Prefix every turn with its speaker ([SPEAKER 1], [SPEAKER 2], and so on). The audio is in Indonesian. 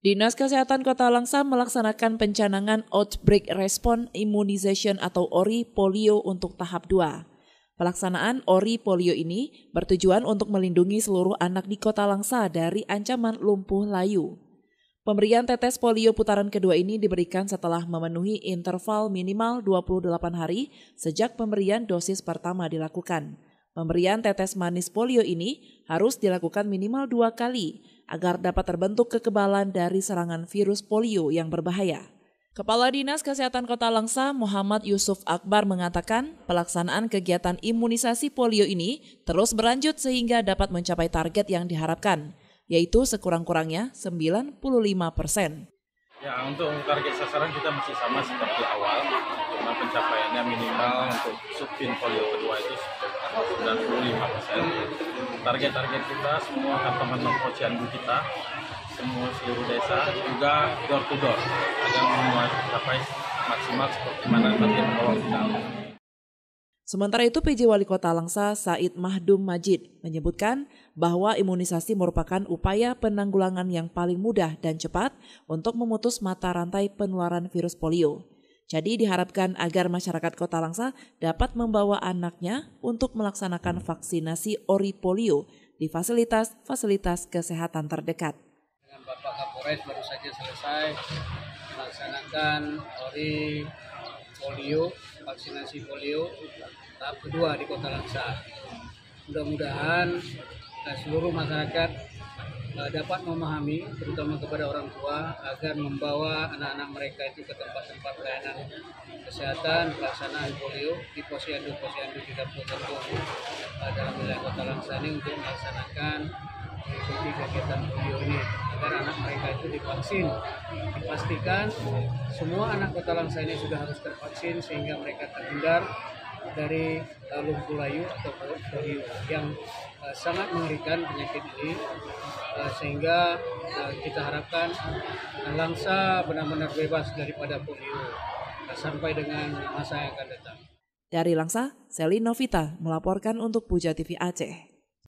[SPEAKER 1] Dinas Kesehatan Kota Langsa melaksanakan pencanangan Outbreak Response Immunization atau ORI polio untuk tahap 2. Pelaksanaan ORI polio ini bertujuan untuk melindungi seluruh anak di Kota Langsa dari ancaman lumpuh layu. Pemberian tetes polio putaran kedua ini diberikan setelah memenuhi interval minimal 28 hari sejak pemberian dosis pertama dilakukan. Pemberian tetes manis polio ini harus dilakukan minimal 2 kali agar dapat terbentuk kekebalan dari serangan virus polio yang berbahaya. Kepala Dinas Kesehatan Kota Langsa Muhammad Yusuf Akbar mengatakan pelaksanaan kegiatan imunisasi polio ini terus berlanjut sehingga dapat mencapai target yang diharapkan, yaitu sekurang-kurangnya 95%.
[SPEAKER 2] Ya, untuk target sasaran kita masih sama seperti awal, cuma pencapaiannya minimal untuk subvin polio kedua itu 95%. Target-target kita semua kantongan posyandu kita, semua seluruh desa juga door to door agar semua capai maksimal seperti mana target awal kita.
[SPEAKER 1] Sementara itu, PJ Wali Kota Langsa Said Mahdum Majid menyebutkan bahwa imunisasi merupakan upaya penanggulangan yang paling mudah dan cepat untuk memutus mata rantai penularan virus polio. Jadi diharapkan agar masyarakat Kota Langsa dapat membawa anaknya untuk melaksanakan vaksinasi ORI polio di fasilitas kesehatan terdekat.
[SPEAKER 3] Dengan Bapak Kapolres baru saja selesai melaksanakan ORI polio, vaksinasi polio tahap kedua di Kota Langsa. Mudah-mudahan seluruh masyarakat dapat memahami, terutama kepada orang tua, agar membawa anak-anak mereka itu ke tempat-tempat pelayanan kesehatan, pelaksanaan polio di posyandu-posyandu di dapur tertentu dalam wilayah Kota Langsa ini untuk melaksanakan mengikuti kegiatan polio ini agar anak mereka itu divaksin. Dipastikan semua anak Kota Langsa ini sudah harus tervaksin sehingga mereka terhindar dari lumpuh layu atau polio yang sangat mengerikan penyakit ini, sehingga kita harapkan Langsa benar-benar bebas daripada polio sampai dengan masa yang akan datang.
[SPEAKER 1] Dari Langsa, Selin Novita melaporkan untuk Puja TV Aceh.